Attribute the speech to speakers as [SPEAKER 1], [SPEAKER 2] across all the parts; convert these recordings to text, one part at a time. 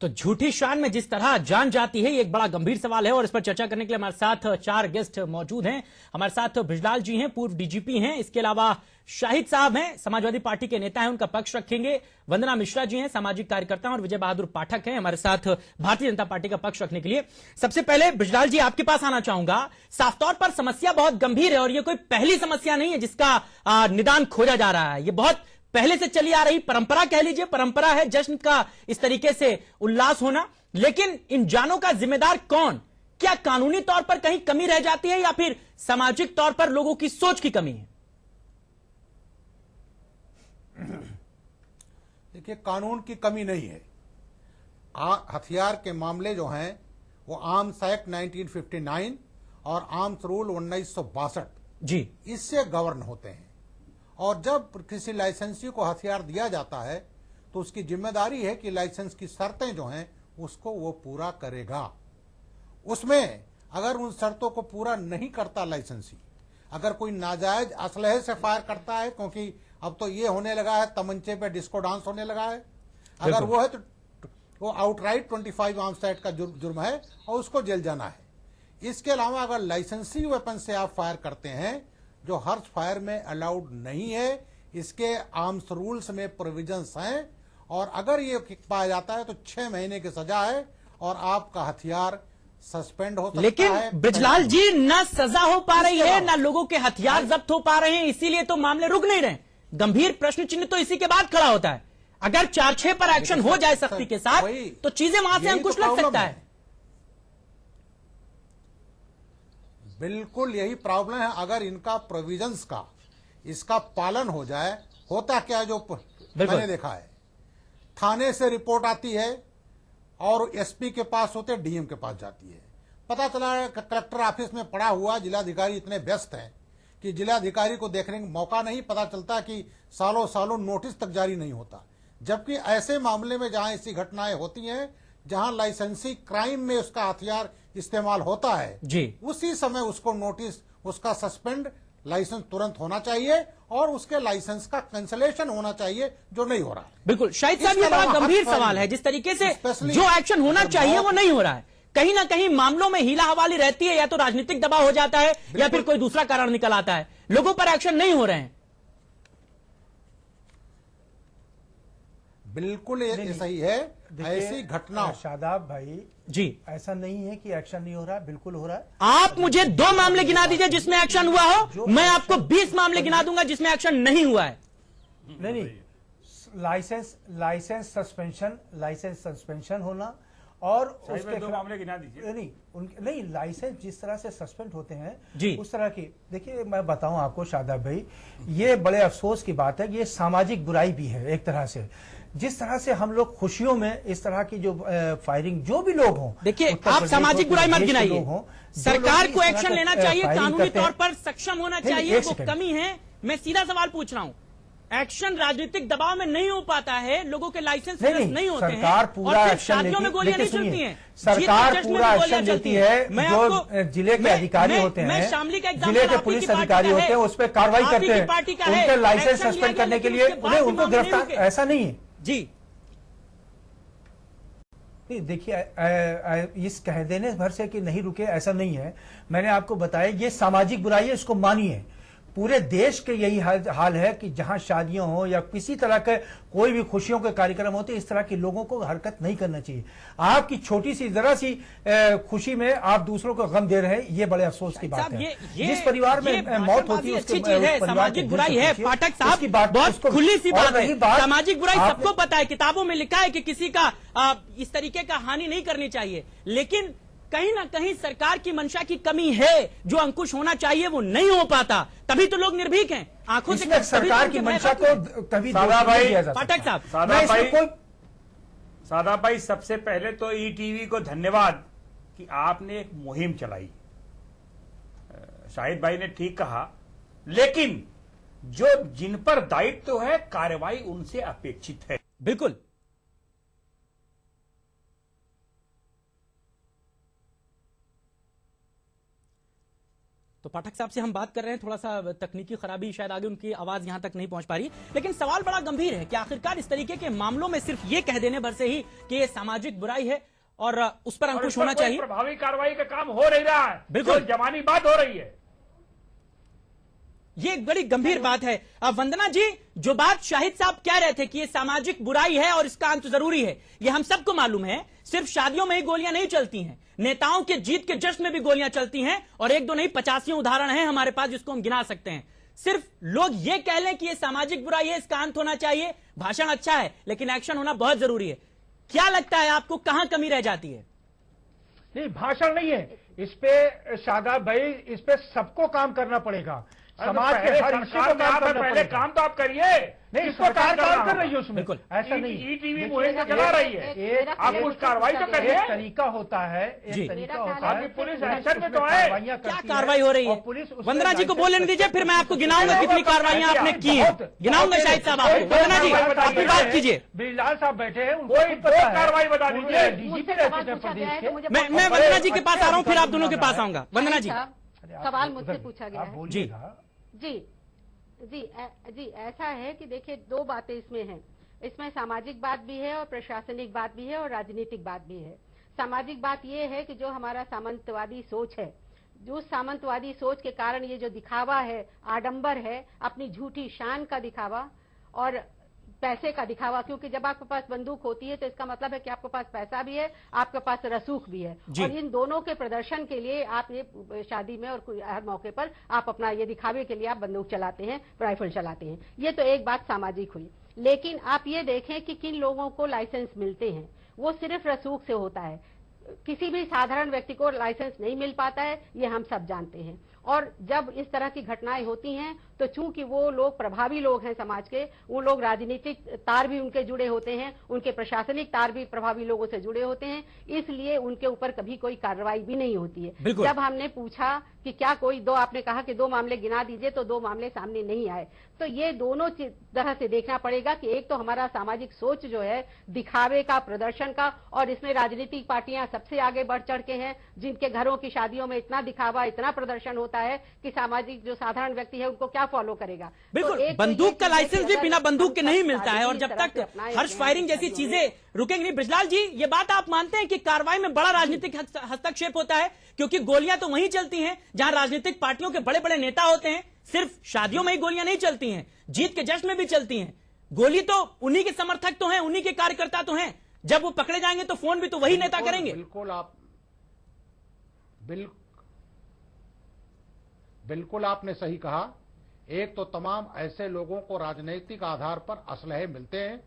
[SPEAKER 1] तो झूठी शान में जिस तरह जान जाती है, ये एक बड़ा गंभीर सवाल है और इस पर चर्चा करने के लिए हमारे साथ 4 गेस्ट मौजूद हैं। हमारे साथ बृजलाल जी हैं, पूर्व डीजीपी हैं। इसके अलावा शाहिद साहब हैं, समाजवादी पार्टी के नेता हैं, उनका पक्ष रखेंगे। वंदना मिश्रा जी हैं, सामाजिक कार्यकर्ता हैं, और विजय बहादुर पाठक हैं हमारे साथ भारतीय जनता पार्टी का पक्ष रखने के लिए। सबसे पहले बृजलाल जी, आपके पास आना चाहूंगा। साफ तौर पर समस्या बहुत गंभीर है और ये कोई पहली समस्या नहीं है जिसका निदान खोजा जा रहा है। ये बहुत पहले से चली आ रही परंपरा, कह लीजिए परंपरा है जश्न का इस तरीके से उल्लास होना। लेकिन इन जानों का जिम्मेदार कौन? क्या कानूनी तौर पर कहीं कमी रह जाती है या फिर सामाजिक तौर पर लोगों की सोच की कमी है?
[SPEAKER 2] देखिए, कानून की कमी नहीं है। हथियार के मामले जो हैं वो आर्म्स एक्ट 1959 और आर्म्स रूल 1962
[SPEAKER 1] जी,
[SPEAKER 2] इससे गवर्न होते हैं। और जब किसी लाइसेंसी को हथियार दिया जाता है तो उसकी जिम्मेदारी है कि लाइसेंस की शर्तें जो हैं उसको वो पूरा करेगा। उसमें अगर उन शर्तों को पूरा नहीं करता लाइसेंसी, अगर कोई नाजायज असलहे से फायर करता है, क्योंकि अब तो ये होने लगा है तमंचे पे डिस्को डांस होने लगा है, अगर वो है तो वो आउटराइट 25 आर्म्स एक्ट का जुर्म है और उसको जेल जाना है। इसके अलावा अगर लाइसेंसी वेपन से आप फायर करते हैं जो हर्ष फायर में अलाउड नहीं है, इसके आर्म्स रूल्स में प्रोविजंस हैं, और अगर ये पाया जाता है तो 6 महीने की सजा है और आपका हथियार सस्पेंड हो सकता है।
[SPEAKER 1] लेकिन बृजलाल जी, ना सजा हो पा रही है, ना लोगों के हथियार जब्त हो पा रहे हैं, इसीलिए तो मामले रुक नहीं रहे। गंभीर प्रश्न चिन्ह तो इसी के बाद खड़ा होता है। अगर 4-6 पर एक्शन हो जाए सख्ती के साथ तो चीजें वहां से अंकुश लग सकता है।
[SPEAKER 2] बिल्कुल यही प्रॉब्लम है। अगर इनका प्रोविजंस का इसका पालन हो जाए, होता क्या है जो मैंने देखा है, थाने से रिपोर्ट आती है और एसपी के पास होते डीएम के पास जाती है। पता चला कलेक्टर ऑफिस में पड़ा हुआ, जिलाधिकारी इतने व्यस्त हैं कि जिलाधिकारी को देखने का मौका नहीं, पता चलता कि सालों सालों नोटिस तक जारी नहीं होता। जबकि ऐसे मामले में जहां ऐसी घटनाएं होती हैं, जहां लाइसेंसी क्राइम में उसका हथियार इस्तेमाल होता है
[SPEAKER 1] जी,
[SPEAKER 2] उसी समय उसको नोटिस, उसका सस्पेंड, लाइसेंस तुरंत होना चाहिए और उसके लाइसेंस का कैंसिलेशन होना चाहिए, जो नहीं हो रहा है।
[SPEAKER 1] बिल्कुल शाहिद साहब, ये बड़ा गंभीर सवाल है। जिस तरीके से जो एक्शन होना चाहिए वो नहीं हो रहा है। कहीं ना कहीं मामलों में हीला हवाली रहती है, या तो राजनीतिक दबाव हो जाता है या फिर कोई दूसरा कारण निकल आता है। लोगों पर एक्शन नहीं हो रहे हैं।
[SPEAKER 2] बिल्कुल ये सही है। ऐसी घटना,
[SPEAKER 3] शादाब भाई
[SPEAKER 1] जी,
[SPEAKER 3] ऐसा नहीं है कि एक्शन नहीं हो रहा है, बिल्कुल हो रहा है।
[SPEAKER 1] आप मुझे 2 मामले गिना दीजिए जिसमें एक्शन हुआ हो, मैं आपको 20 मामले गिना दूंगा जिसमें एक्शन नहीं हुआ है।
[SPEAKER 3] नहीं, लाइसेंस सस्पेंशन होना और उसके
[SPEAKER 4] 2 मामले गिना दीजिए।
[SPEAKER 3] नहीं, लाइसेंस जिस तरह से सस्पेंड होते हैं
[SPEAKER 1] जी,
[SPEAKER 3] उस तरह की, देखिए मैं बताऊं आपको शादाब भाई, ये बड़े अफसोस की बात है। ये सामाजिक बुराई भी है एक तरह से। जिस तरह से हम लोग खुशियों में इस तरह की जो फायरिंग, जो भी लोग हों,
[SPEAKER 1] देखिए आप सामाजिक बुराई मत गिनाइए, सरकार को एक्शन लेना चाहिए, कानूनी तौर पर सक्षम होना चाहिए, वो कमी है। मैं सीधा सवाल पूछ रहा हूं, एक्शन राजनीतिक दबाव में नहीं हो पाता है, लोगों के लाइसेंस नहीं होते हैं,
[SPEAKER 3] सरकार पूरा एक्शन
[SPEAKER 1] शादियों में गोलियां नहीं चलती हैं,
[SPEAKER 3] सरकार पूरा एक्शन लेती है। जो जिले के अधिकारी होते हैं, जिले के पुलिस अधिकारी होते हैं, उस पर कार्रवाई करते हैं, उनके लाइसेंस सस्पेंड करने के लिए उनको गिरफ्तार, ऐसा नहीं है
[SPEAKER 1] जी।
[SPEAKER 3] देखिए, इस कह देने भर से कि नहीं रुके, ऐसा नहीं है। मैंने आपको बताया ये सामाजिक बुराई है, इसको मानिए। पूरे देश के यही हाल है कि जहां शादियां हो या किसी तरह के कोई भी खुशियों के कार्यक्रम होते, इस तरह के लोगों को हरकत नहीं करना चाहिए। आपकी छोटी सी जरा सी खुशी में आप दूसरों को गम दे रहे हैं, ये बड़े अफसोस की बात है। जिस परिवार में मौत होती है उसके
[SPEAKER 1] सामाजिक बुराई है। पाठक साहब, बहुत खुली सी बात है, सामाजिक बुराई सबको पता है, किताबों में लिखा है कि किसी का इस तरीके का हानि नहीं करनी चाहिए। लेकिन कहीं ना कहीं सरकार की मंशा की कमी है, जो अंकुश होना चाहिए वो नहीं हो पाता, तभी तो लोग निर्भीक हैं आंखों से।
[SPEAKER 3] सरकार की मंशा को तभी
[SPEAKER 1] पाठक साहब,
[SPEAKER 4] सादा भाई, सबसे पहले तो ईटीवी को धन्यवाद कि आपने एक मुहिम चलाई। शाहिद भाई ने ठीक कहा, लेकिन जो जिन पर दायित्व है, कार्रवाई उनसे अपेक्षित है।
[SPEAKER 1] बिल्कुल तो पाठक साहब से हम बात कर रहे हैं, थोड़ा सा तकनीकी खराबी शायद आगे उनकी आवाज यहां तक नहीं पहुंच पा रही, लेकिन सवाल बड़ा गंभीर है कि आखिरकार इस तरीके के मामलों में सिर्फ ये कह देने भर से ही कि ये सामाजिक बुराई है और उस पर अंकुश होना चाहिए,
[SPEAKER 4] प्रभावी कार्रवाई का काम हो नहीं रहा है,
[SPEAKER 1] बिल्कुल
[SPEAKER 4] जवानी बात हो रही है।
[SPEAKER 1] ये एक बड़ी गंभीर बात है। अब वंदना जी, जो बात शाहिद साहब कह रहे थे कि ये सामाजिक बुराई है और इसका अंत जरूरी है, ये हम सबको मालूम है। सिर्फ शादियों में ही गोलियां नहीं चलती हैं, नेताओं के जीत के जश्न में भी गोलियां चलती हैं, और एक दो नहीं 85 उदाहरण हैं हमारे पास जिसको हम गिना सकते हैं। सिर्फ लोग ये कह लें कि ये सामाजिक बुराई है, इसका अंत होना चाहिए, भाषण अच्छा है, लेकिन एक्शन होना बहुत जरूरी है। क्या लगता है आपको, कहां कमी रह जाती है?
[SPEAKER 3] नहीं, भाषण नहीं है इस पे शादाब भाई, इस पे सबको काम करना पड़ेगा। समाज के हर हिस्से को काम करना
[SPEAKER 4] पहले
[SPEAKER 3] पड़ेगा।
[SPEAKER 4] काम तो आप करिए।
[SPEAKER 3] नहीं, इसको काम कर रही है उसमें,
[SPEAKER 1] बिल्कुल
[SPEAKER 3] ऐसा नहीं।
[SPEAKER 4] टीवी मुहिम चला रही है, आप कुछ कार्रवाई तो करिए।
[SPEAKER 3] एक तरीका होता है,
[SPEAKER 1] जी।
[SPEAKER 3] एक तरीका होता है,
[SPEAKER 4] पुलिस एक्शन में तो है।
[SPEAKER 1] क्या कार्रवाई हो रही है?
[SPEAKER 3] पुलिस
[SPEAKER 1] वंदना जी को बोलने दीजिए, फिर मैं आपको गिनाऊंगा कितनी कार्रवाइयां आपने की है, गिनाऊंगा शाहिद साहब आपको। वंदना जी अपनी बात कीजिए।
[SPEAKER 3] बिरलाल साहब बैठे हैं, उनको
[SPEAKER 4] कोई
[SPEAKER 3] पता है।
[SPEAKER 4] कार्रवाई बता दीजिए।
[SPEAKER 3] डीजीपी रहते थे प्रदेश के।
[SPEAKER 1] मैं वंदना जी के पास आ रहा हूं, फिर आप दोनों के पास आऊंगा। वंदना जी,
[SPEAKER 5] सवाल मुझसे पूछा गया है।
[SPEAKER 1] जी
[SPEAKER 5] जी जी, ऐसा है कि देखिए, दो बातें इसमें हैं। इसमें सामाजिक बात भी है और प्रशासनिक बात भी है और राजनीतिक बात भी है। सामाजिक बात यह है कि जो हमारा सामंतवादी सोच है, जो सामंतवादी सोच के कारण ये जो दिखावा है, आडंबर है, अपनी झूठी शान का दिखावा और पैसे का दिखावा, क्योंकि जब आपके पास बंदूक होती है तो इसका मतलब है कि आपके पास पैसा भी है, आपके पास रसूख भी है, और इन दोनों के प्रदर्शन के लिए आप ये शादी में और हर मौके पर आप अपना ये दिखावे के लिए आप बंदूक चलाते हैं, राइफल चलाते हैं। ये तो एक बात सामाजिक हुई। लेकिन आप ये देखें कि किन लोगों को लाइसेंस मिलते हैं, वो सिर्फ रसूख से होता है। किसी भी साधारण व्यक्ति को लाइसेंस नहीं मिल पाता है, ये हम सब जानते हैं। और जब इस तरह की घटनाएं होती हैं तो चूंकि वो लोग प्रभावी लोग हैं समाज के, वो लोग राजनीतिक तार भी उनके जुड़े होते हैं, उनके प्रशासनिक तार भी प्रभावी लोगों से जुड़े होते हैं, इसलिए उनके ऊपर कभी कोई कार्रवाई भी नहीं होती है। जब हमने पूछा कि क्या कोई दो, आपने कहा कि 2 मामले गिना दीजिए, तो 2 मामले सामने नहीं आए। तो ये दोनों तरह से देखना पड़ेगा कि एक तो हमारा सामाजिक सोच जो है दिखावे का, प्रदर्शन का, और इसमें राजनीतिक पार्टियां सबसे आगे बढ़ चढ़ के हैं, जिनके घरों की शादियों में इतना दिखावा, इतना प्रदर्शन होता है कि सामाजिक जो साधारण व्यक्ति है उनको क्या फॉलो करेगा।
[SPEAKER 1] बिल्कुल,
[SPEAKER 5] तो
[SPEAKER 1] बंदूक का लाइसेंस भी बिना बंदूक के नहीं मिलता है, और जब तक हर्ष फायरिंग जैसी चीजें रुकेंगी नहीं। बृजलाल जी, ये बात आप मानते हैं कि कार्रवाई में बड़ा राजनीतिक हस्तक्षेप होता है, क्योंकि गोलियां तो वहीं चलती हैं जहां राजनीतिक पार्टियों के बड़े बड़े नेता होते हैं। सिर्फ शादियों में ही गोलियां नहीं चलती हैं, जीत के जश्न में भी चलती हैं। गोली तो उन्हीं के समर्थक तो हैं, उन्हीं के कार्यकर्ता तो हैं, जब वो पकड़े जाएंगे तो फोन भी तो वही नेता करेंगे।
[SPEAKER 2] बिल्कुल आपने सही कहा। एक तो तमाम ऐसे लोगों को राजनीतिक आधार पर असलहे मिलते हैं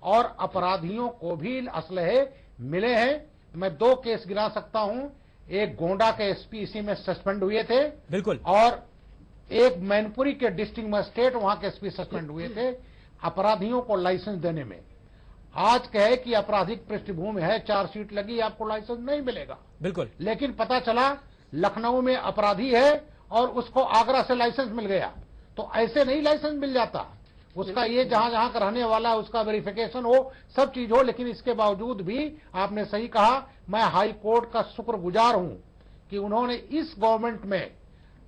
[SPEAKER 2] और अपराधियों को भी असलहे मिले हैं। मैं 2 केस गिना सकता हूं। एक गोंडा के एसपी इसी में सस्पेंड हुए थे, बिल्कुल, और एक मैनपुरी के डिस्ट्रिक्ट मजिस्ट्रेट वहां के एसपी सस्पेंड हुए थे अपराधियों को लाइसेंस देने में। आज कहे कि आपराधिक पृष्ठभूमि है, चार्जशीट लगी, आपको लाइसेंस नहीं मिलेगा, बिल्कुल। लेकिन पता चला लखनऊ में अपराधी है और उसको आगरा से लाइसेंस मिल गया। तो ऐसे नहीं लाइसेंस मिल जाता, उसका ये जहां जहां का रहने वाला है उसका वेरिफिकेशन हो, सब चीज हो। लेकिन इसके बावजूद भी आपने सही कहा, मैं हाई कोर्ट का शुक्रगुजार हूं कि उन्होंने इस गवर्नमेंट में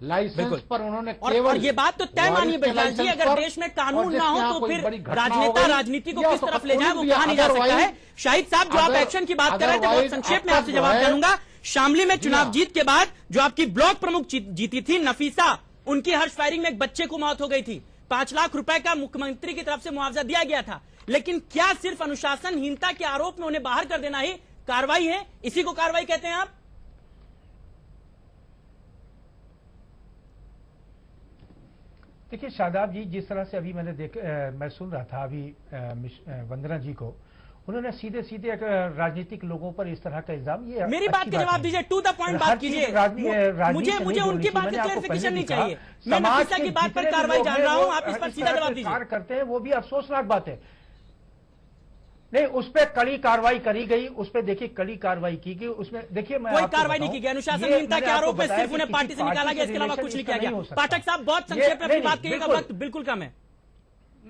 [SPEAKER 2] लाइसेंस पर उन्होंने केवल,
[SPEAKER 1] और ये बात तो तय मानिए बृजलाल जी, अगर देश में कानून ना हो तो फिर राजनेता राजनीति को किस तरफ ले जाए वो कहा नहीं जा सकता है। शाहिद साहब, जो आप एक्शन की बात कर रहे थे, बहुत संक्षेप में आपसे जवाब जानूंगा। शामली में चुनाव जीत के बाद जो आपकी ब्लॉक प्रमुख जीती थी नफीसा, उनकी हर्ष फायरिंग में एक बच्चे को मौत हो गई थी। 5 लाख रुपए का मुख्यमंत्री की तरफ से मुआवजा दिया गया था। लेकिन क्या सिर्फ अनुशासनहीनता के आरोप में उन्हें बाहर कर देना ही कार्रवाई है? इसी को कार्रवाई कहते हैं आप?
[SPEAKER 3] देखिए शादाब जी, जिस तरह से अभी मैं सुन रहा था अभी वंदना जी को, उन्होंने सीधे सीधे राजनीतिक लोगों पर इस तरह का इल्जाम, ये
[SPEAKER 1] मेरी बात का जवाब दीजिए, टू द पॉइंट बात कीजिए। मुझे उनकी बात की क्लैरिफिकेशन नहीं चाहिए। मैं नफीसा की बात पर कार्रवाई जान रहा हूं, आप इस पर सीधा जवाब दीजिए।
[SPEAKER 3] करते हैं वो भी अफसोसनाक बात है। नहीं, उस पर कड़ी कार्रवाई करी गई, उस पर देखिए कड़ी कार्रवाई की गई। उसमें देखिए मैं
[SPEAKER 1] कोई कार्रवाई नहीं की गई। अनुशासनहीनता के आरोप में सिर्फ उन्हें पार्टी से निकाला गया, इसके अलावा कुछ नहीं किया गया। पाठक साहब, बहुत संक्षेप में अपनी बात करिएगा, वक्त बिल्कुल कम है।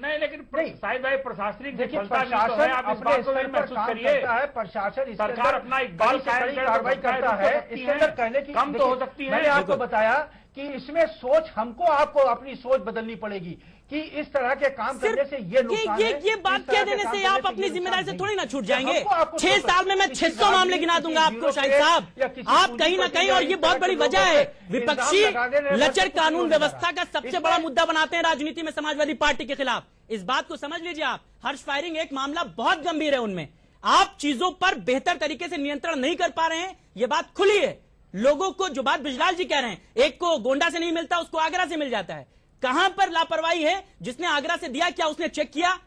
[SPEAKER 4] नहीं, लेकिन
[SPEAKER 3] नहीं।
[SPEAKER 4] शाहिद भाई प्रशासनिक
[SPEAKER 3] देखिए,
[SPEAKER 4] विफलता भी तो
[SPEAKER 3] प्रशासन
[SPEAKER 4] है, आप इस
[SPEAKER 3] अपने
[SPEAKER 4] बात को
[SPEAKER 3] स्तर
[SPEAKER 4] भी
[SPEAKER 3] पर
[SPEAKER 4] महसूस
[SPEAKER 3] काम
[SPEAKER 4] करिए।
[SPEAKER 3] करता है, प्रशासन इसके
[SPEAKER 4] सरकार
[SPEAKER 3] अंदर
[SPEAKER 4] अपना इकबाल
[SPEAKER 3] कड़ी से
[SPEAKER 4] कायम
[SPEAKER 3] कड़ी
[SPEAKER 4] करे,
[SPEAKER 3] कार्रवाई
[SPEAKER 4] तो
[SPEAKER 3] करता
[SPEAKER 4] हो
[SPEAKER 3] है।
[SPEAKER 4] सकती
[SPEAKER 3] इसके अंदर
[SPEAKER 4] है,
[SPEAKER 3] कहने की
[SPEAKER 4] कम तो हो
[SPEAKER 3] देखिए,
[SPEAKER 4] सकती है।
[SPEAKER 3] मैंने आपको
[SPEAKER 1] बिल्कुल।
[SPEAKER 3] बताया कि इसमें सोच हमको आपको अपनी सोच बदलनी पड़ेगी कि इस तरह के काम करने से ये नुकसान है,
[SPEAKER 1] ये बात
[SPEAKER 3] इस तरह
[SPEAKER 1] कह
[SPEAKER 3] के
[SPEAKER 1] देने
[SPEAKER 3] काम
[SPEAKER 1] से
[SPEAKER 3] करने
[SPEAKER 1] आप
[SPEAKER 3] ये
[SPEAKER 1] अपनी
[SPEAKER 3] नुकसान
[SPEAKER 1] जिम्मेदारी से
[SPEAKER 3] नहीं
[SPEAKER 1] थोड़ी ना
[SPEAKER 3] है।
[SPEAKER 1] छूट
[SPEAKER 3] ये
[SPEAKER 1] जाएंगे।
[SPEAKER 3] हमको आपको
[SPEAKER 1] 6
[SPEAKER 3] सोचना-
[SPEAKER 1] साल में मैं
[SPEAKER 3] किसी
[SPEAKER 1] 600 मामले गिना
[SPEAKER 3] किसी
[SPEAKER 1] दूंगा आपको
[SPEAKER 3] ब्यूरो
[SPEAKER 1] शाहिद
[SPEAKER 3] पे
[SPEAKER 1] साहब।
[SPEAKER 3] या किसी
[SPEAKER 1] आप
[SPEAKER 3] पूंजीपति
[SPEAKER 1] कहीं ना कहीं,
[SPEAKER 3] या
[SPEAKER 1] और
[SPEAKER 3] इस
[SPEAKER 1] ये
[SPEAKER 3] तरह
[SPEAKER 1] बहुत
[SPEAKER 3] के
[SPEAKER 1] बड़ी
[SPEAKER 3] लोगों
[SPEAKER 1] वजह
[SPEAKER 3] पे
[SPEAKER 1] है,
[SPEAKER 3] इल्जाम
[SPEAKER 1] विपक्षी
[SPEAKER 3] लगाने में
[SPEAKER 1] लचर
[SPEAKER 3] कुछ नहीं
[SPEAKER 1] कानून
[SPEAKER 3] होने
[SPEAKER 1] व्यवस्था
[SPEAKER 3] लगा।
[SPEAKER 1] का सबसे
[SPEAKER 3] इसमें-
[SPEAKER 1] बड़ा मुद्दा बनाते हैं राजनीति में समाजवादी पार्टी के खिलाफ। इस बात को समझ लीजिए आप। हर्ष फायरिंग एक मामला बहुत गंभीर है, उनमें आप चीजों पर बेहतर तरीके से नियंत्रण नहीं कर पा रहे हैं, यह बात खुली है। लोगों को जो बात बिजलाल जी कह रहे हैं, एक को गोंडा से नहीं मिलता, उसको आगरा से मिल जाता है। कहां पर लापरवाही है? जिसने आगरा से दिया, क्या उसने चेक किया?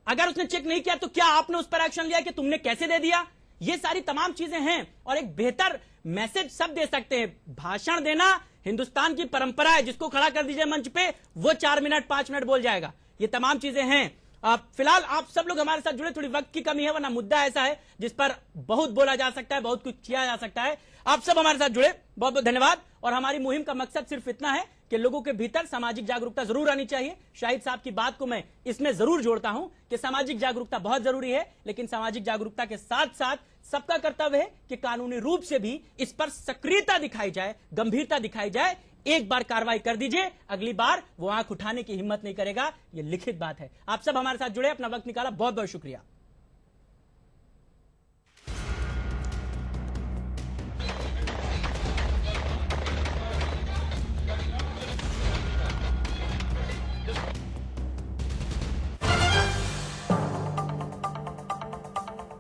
[SPEAKER 1] अगर उसने चेक नहीं किया तो क्या आपने उस पर एक्शन लिया कि तुमने कैसे दे दिया? ये सारी तमाम चीजें हैं और एक बेहतर मैसेज सब दे सकते हैं। भाषण देना हिंदुस्तान की परंपरा है, जिसको खड़ा कर दीजिए मंच पे, वो 4 मिनट 5 मिनट बोल जाएगा। ये तमाम चीजें हैं। फिलहाल आप सब लोग हमारे साथ जुड़े, थोड़ी वक्त की कमी है, वरना मुद्दा ऐसा है जिस पर बहुत बोला जा सकता है, बहुत कुछ किया जा सकता है। आप सब हमारे साथ जुड़े, बहुत बहुत धन्यवाद। और हमारी मुहिम का मकसद सिर्फ इतना है कि लोगों के भीतर सामाजिक जागरूकता जरूर आनी चाहिए। शाहिद साहब की बात को मैं इसमें जरूर जोड़ता हूं कि सामाजिक जागरूकता बहुत जरूरी है, लेकिन सामाजिक जागरूकता के साथ साथ सबका कर्तव्य है कि कानूनी रूप से भी इस पर सक्रियता दिखाई जाए, गंभीरता दिखाई जाए। एक बार कार्रवाई कर दीजिए, अगली बार वो आंख उठाने की हिम्मत नहीं करेगा। ये लिखित बात है। आप सब हमारे साथ जुड़े, अपना वक्त निकाला, बहुत बहुत शुक्रिया।